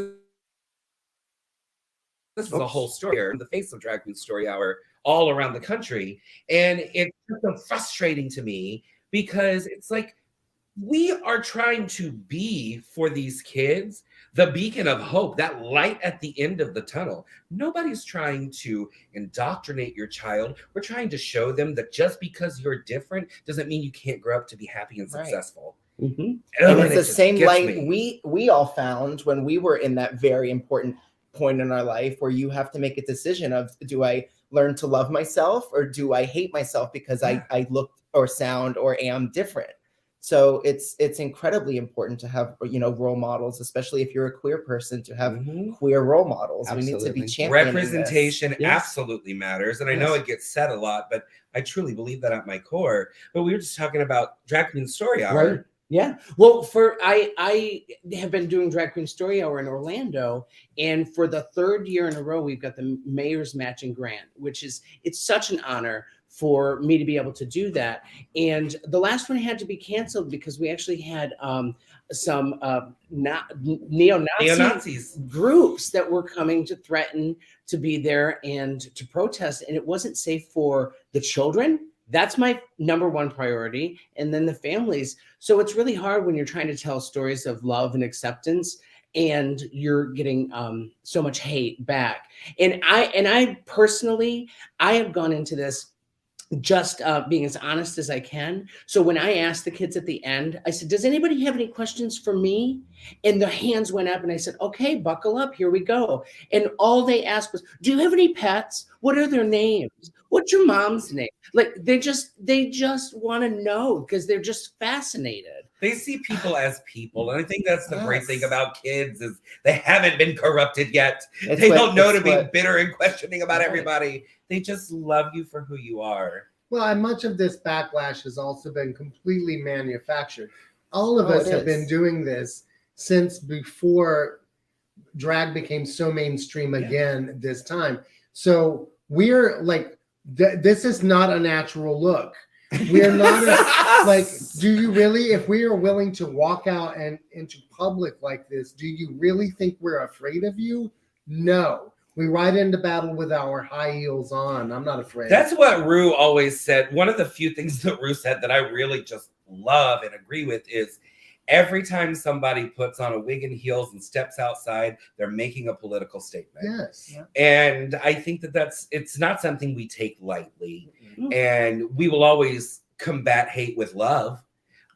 this is a whole story here in the face of Drag Queen Story Hour all around the country. And it's just so frustrating to me, because it's like, we are trying to be for these kids the beacon of hope, that light at the end of the tunnel. Nobody's trying to indoctrinate your child. We're trying to show them that just because you're different doesn't mean you can't grow up to be happy and successful. And it's the same light we all found when we were in that very important point in our life where you have to make a decision of, do I learn to love myself, or do I hate myself because I look or sound or am different? So it's incredibly important to have, you know, role models, especially if you're a queer person, to have queer role models. Absolutely. We need to be championing representation. this. Absolutely matters. And I know it gets said a lot, but I truly believe that at my core. But we were just talking about Drag Queen Story Hour. Right. Yeah. Well, I have been doing Drag Queen Story Hour in Orlando, and for the 3rd year in a row, we've got the Mayor's Matching Grant, which is, it's such an honor for me to be able to do that. And the last one had to be canceled because we actually had some neo-Nazis groups that were coming to threaten to be there and to protest, and it wasn't safe for the children. That's my number one priority, and then the families. So it's really hard when you're trying to tell stories of love and acceptance and you're getting so much hate back. And I personally, I have gone into this just being as honest as I can. So when I asked the kids at the end, I said, does anybody have any questions for me? And the hands went up and I said, okay, buckle up, here we go. And all they asked was, do you have any pets? What are their names? What's your mom's name? Like they just want to know because they're just fascinated. They see people as people. And I think that's the great thing about kids is they haven't been corrupted yet. They don't know to be bitter and questioning about everybody. They just love you for who you are. Well, and much of this backlash has also been completely manufactured. All of us have been doing this since before drag became so mainstream again this time. So we're like, this is not a natural look. We're not like, do you really, if we are willing to walk out and into public like this, do you really think we're afraid of you? No. We ride into battle with our high heels on. I'm not afraid. That's what Rue always said. One of the few things that Rue said that I really just love and agree with is every time somebody puts on a wig and heels and steps outside, they're making a political statement. Yes. And I think that it's not something we take lightly. Mm-hmm. And we will always combat hate with love,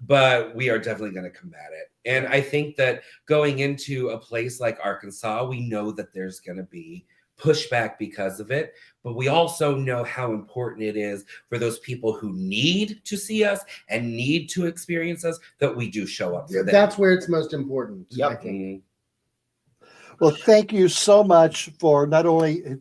but we are definitely going to combat it. And I think that going into a place like Arkansas, we know that there's going to be pushback because of it, but we also know how important it is for those people who need to see us and need to experience us, that we do show up for them. That's where it's most important. Yep. I think. Well, thank you so much for not only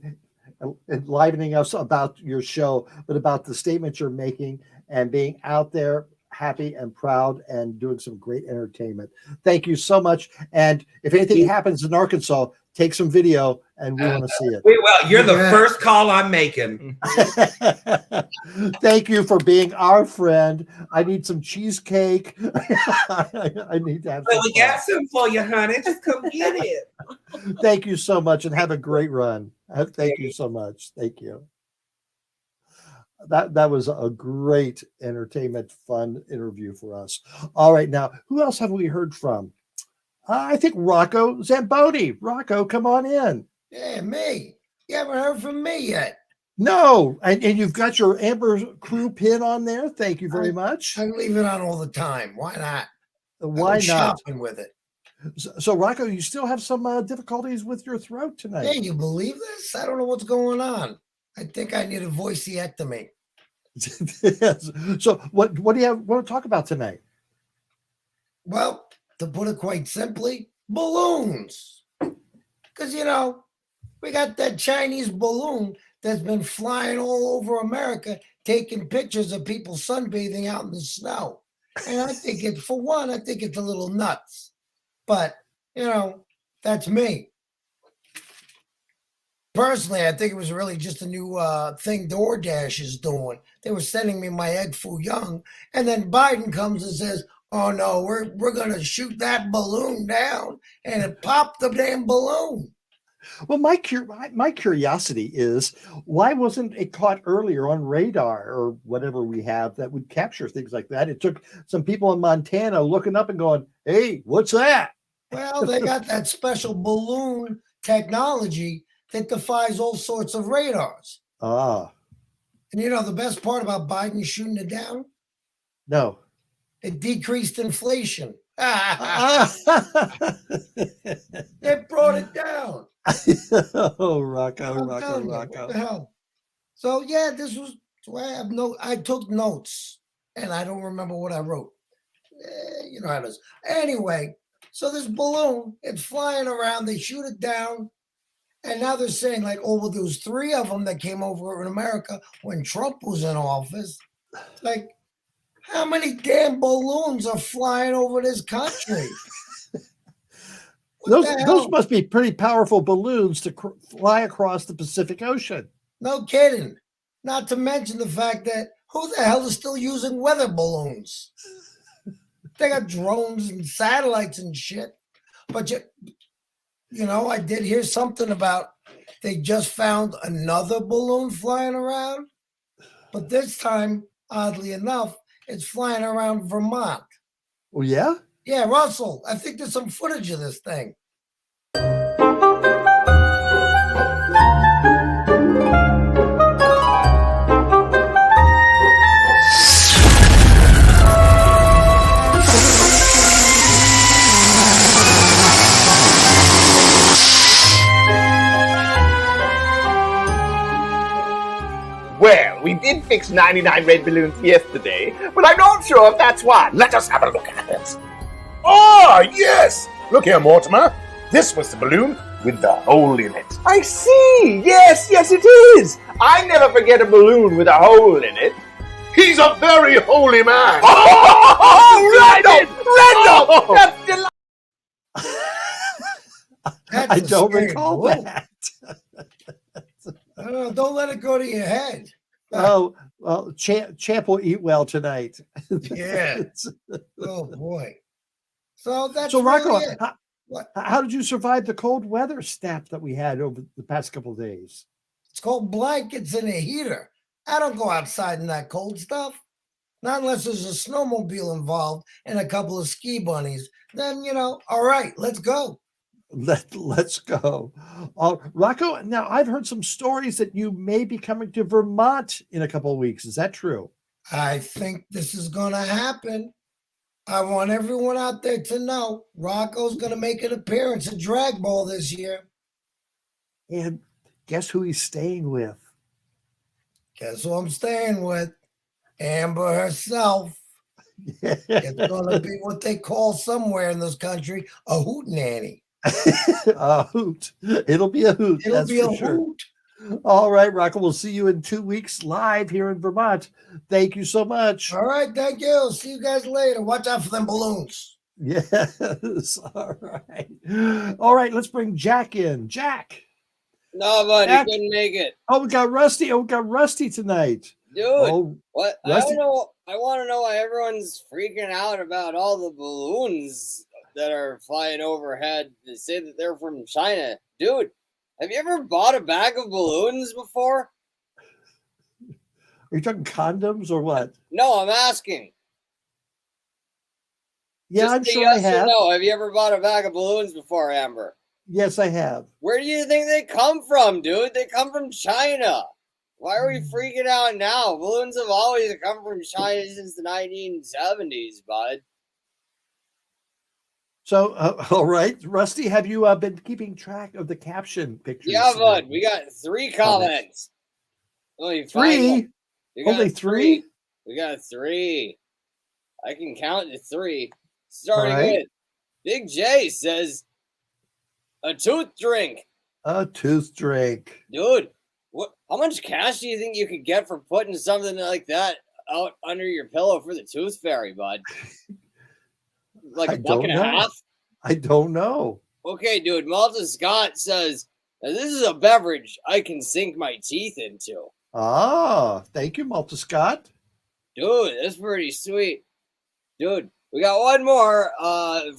enlivening us about your show, but about the statements you're making and being out there happy and proud and doing some great entertainment. Thank you so much. And if anything happens in Arkansas, take some video and we want to see it. Well, you're the first call I'm making. Thank you for being our friend. I need some cheesecake. I need to have some. We got some for you, honey. Just come get it. Thank you so much and have a great run. Thank you so much. Thank you. That was a great entertainment, fun interview for us. All right, now, who else have we heard from? I think Rocco Zamboni. Rocco, come on in. Yeah, me. You haven't heard from me yet. No, and you've got your Amber Crew pin on there. Thank you very much. I leave it on all the time. Why not? Why not? Shopping with it. So, Rocco, you still have some difficulties with your throat tonight. Hey, you believe this? I don't know what's going on. I think I need a voiceectomy. Yes. So what do you want to talk about tonight? Well, to put it quite simply, balloons. Because, we got that Chinese balloon that's been flying all over America, taking pictures of people sunbathing out in the snow. And I think it's a little nuts. But, that's me. Personally, I think it was really just a new thing DoorDash is doing. They were sending me my egg foo young, and then Biden comes and says, "Oh no, we're gonna shoot that balloon down," and it popped the damn balloon. Well, my curiosity is, why wasn't it caught earlier on radar or whatever we have that would capture things like that? It took some people in Montana looking up and going, "Hey, what's that?" Well, they got that special balloon technology that defies all sorts of radars. Ah. And the best part about Biden shooting it down? No. It decreased inflation. It brought it down. Oh, Rocco. What the hell? So yeah, this was I took notes and I don't remember what I wrote. You know how it is. Anyway, so this balloon, it's flying around, they shoot it down. And now they're saying there was 3 of them that came over in America when Trump was in office. Like, how many damn balloons are flying over this country? Those must be pretty powerful balloons to fly across the Pacific Ocean. No kidding. Not to mention the fact that who the hell is still using weather balloons? They got drones and satellites and shit. But I did hear something about they just found another balloon flying around. But this time, oddly enough, it's flying around Vermont. Oh, yeah? Yeah, Russell, I think there's some footage of this thing. Well, we did fix 99 red balloons yesterday, but I'm not sure if that's one. Let us have a look at it. Ah, yes! Look here, Mortimer. This was the balloon with the hole in it. I see! Yes, it is! I never forget a balloon with a hole in it. He's a very holy man! Oh, Randall! That's That's I a don't scary recall balloon. that. I don't know, don't let it go to your head. Oh, well, Champ will eat well tonight. Yeah. Oh, boy. So that's So, Rocco, really it. how did you survive the cold weather snap that we had over the past couple of days? It's called blankets and a heater. I don't go outside in that cold stuff. Not unless there's a snowmobile involved and a couple of ski bunnies. Then, all right, let's go. Let's go. Rocco, now I've heard some stories that you may be coming to Vermont in a couple of weeks. Is that true? I think this is going to happen. I want everyone out there to know Rocco's going to make an appearance at Drag Ball this year. And guess who he's staying with? Guess who I'm staying with? Amber herself. It's going to be what they call somewhere in this country a hootenanny. A hoot. It'll be a hoot. It'll that's be a for sure. hoot. All right, Rocco. We'll see you in 2 weeks live here in Vermont. Thank you so much. All right, thank you. See you guys later. Watch out for them balloons. Yes. All right. All right. Let's bring Jack in. Jack. No, bud, Jack. he couldn't make it. Oh, we got Rusty. We got Rusty tonight. Dude, Oh, what? I Rusty- don't know. I want to know why everyone's freaking out about all the balloons that are flying overhead. They say that they're from China. Dude, have you ever bought a bag of balloons before? Are you talking condoms or what? No, I'm asking. Yeah, Just I'm say sure I yes or have. No, have you ever bought a bag of balloons before, Amber? Yes, I have. Where do you think they come from, dude? They come from China. Why are we freaking out now? Balloons have always come from China since the 1970s, bud. So, all right, Rusty, have you been keeping track of the caption pictures? Yeah, bud. We got 3 comments. Only 5 Three? more. We got Only 3? We got 3. I can count to 3. Starting All right. with Big J says, a tooth drink. A tooth drink. Dude, how much cash do you think you could get for putting something like that out under your pillow for the tooth fairy, bud? Like I a buck don't and a know. half? I don't know. Okay, dude. Malta Scott says, this is a beverage I can sink my teeth into. Ah, thank you, Malta Scott. Dude, that's pretty sweet. Dude, we got one more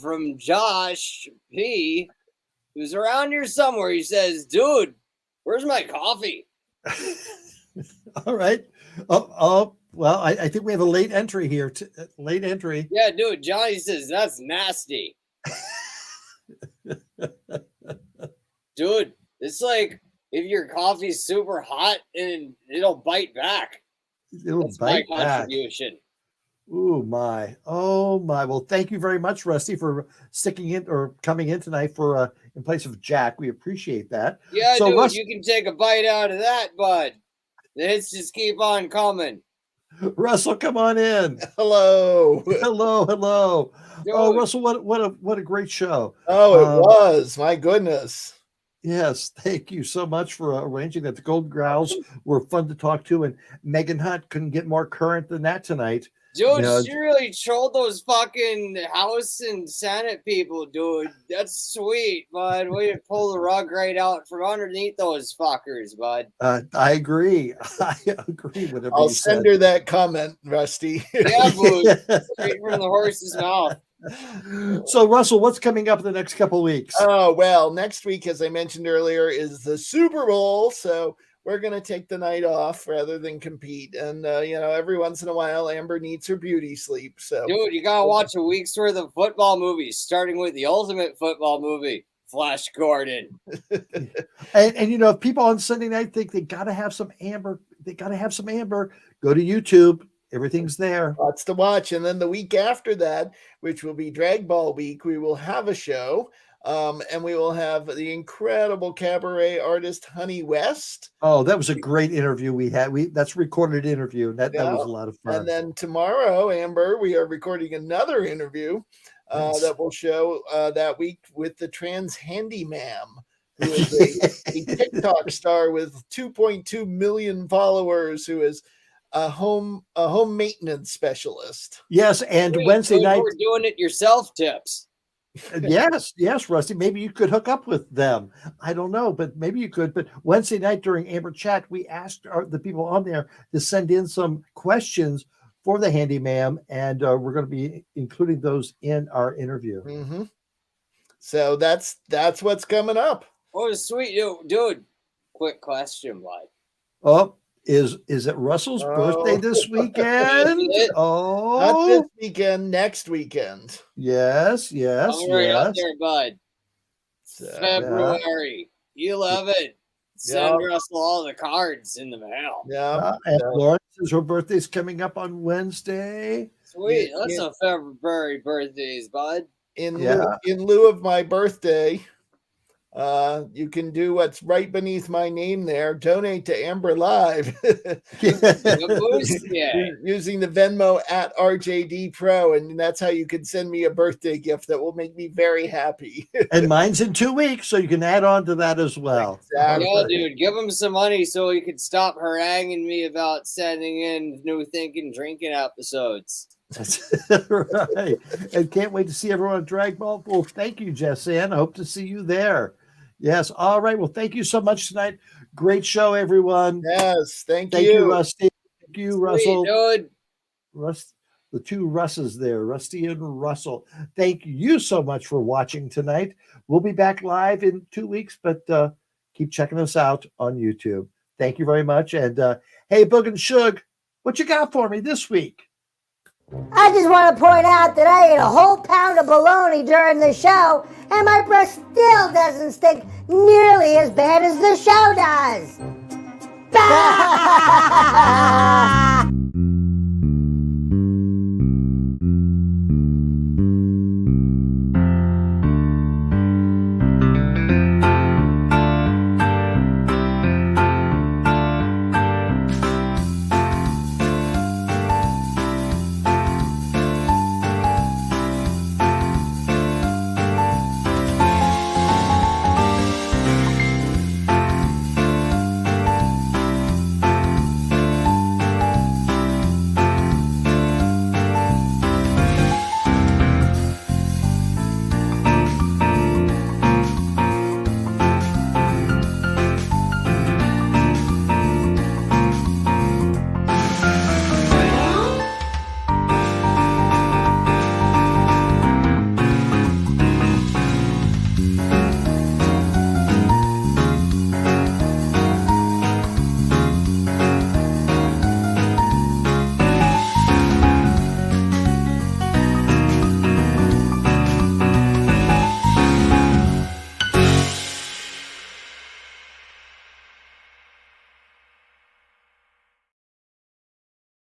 from Josh P, who's around here somewhere. He says, dude, where's my coffee? All right. Well, I think we have a late entry here. Late entry. Yeah, dude, Johnny says, that's nasty. Dude, it's like if your coffee's super hot and it'll bite back. It'll That's bite my back. contribution. Ooh, my. Oh, my. Well, thank you very much, Rusty, for sticking in or coming in tonight for in place of Jack. We appreciate that. Yeah, So, dude, you can take a bite out of that, bud. The hits just keep on coming. Russell, come on in. Hello. Hello. Dude. Oh, Russell, what a great show. Oh, it was. My goodness. Yes, thank you so much for arranging that. The Gold Growls were fun to talk to, and Megan Hunt couldn't get more current than that tonight. Dude, Yeah. she really trolled those fucking House and Senate people, dude. That's sweet, bud. Way to pull the rug right out from underneath those fuckers, bud. I agree. I agree. Whatever I'll you send said. her that comment, Rusty. Yeah, bud. Straight from the horse's mouth. So, Russell, what's coming up in the next couple of weeks? Oh, well, next week, as I mentioned earlier, is the Super Bowl. So we're going to take the night off rather than compete. And, every once in a while, Amber needs her beauty sleep. So, Dude, you gotta watch a week's worth of football movies, starting with the ultimate football movie, Flash Gordon. And if people on Sunday night think they got to have some Amber, go to YouTube. Everything's there. Lots to watch. And then the week after that, which will be Drag Ball Week, we will have a show. And we will have the incredible cabaret artist Honey West. Oh, that was a great interview we had. That's a recorded interview. That was a lot of fun. And then tomorrow, Amber, we are recording another interview that will show that week with the trans handyman, who is a TikTok star with 2.2 million followers, who is a home maintenance specialist. Yes, and Wait, Wednesday dude, night. we're doing it yourself tips. Yes, Rusty. Maybe you could hook up with them. I don't know, but maybe you could. But Wednesday night during Amber Chat, we asked the people on there to send in some questions for the handyman, and we're going to be including those in our interview. Mm-hmm. So that's what's coming up. Oh, sweet, dude. Quick question, bud. Oh, is it Russell's birthday this weekend? Not this weekend, next weekend. Yes. Right up there, bud. February 11th. Send Russell all the cards in the mail. Yeah. And Lawrence, her birthday's coming up on Wednesday. Sweet. That's a February birthdays, bud. In lieu of my birthday, you can do what's right beneath my name there. Donate to Amber Live using the Venmo at RJD Pro, and that's how you can send me a birthday gift that will make me very happy. And mine's in 2 weeks, so you can add on to that as well. Exactly. Yeah, dude, give him some money so he can stop haranguing me about sending in new thinking drinking episodes. Right. And can't wait to see everyone at Drag Ball. Well, thank you, Jessanne. I hope to see you there. Yes. All right. Well, thank you so much tonight. Great show, everyone. Yes. Thank you. Thank you, Rusty. Thank you, Russell. Dude. The two Russes there, Rusty and Russell. Thank you so much for watching tonight. We'll be back live in 2 weeks, but keep checking us out on YouTube. Thank you very much. And hey, Boog and Shug, what you got for me this week? I just want to point out that I ate a whole pound of bologna during the show, and my breath still doesn't stink nearly as bad as the show does.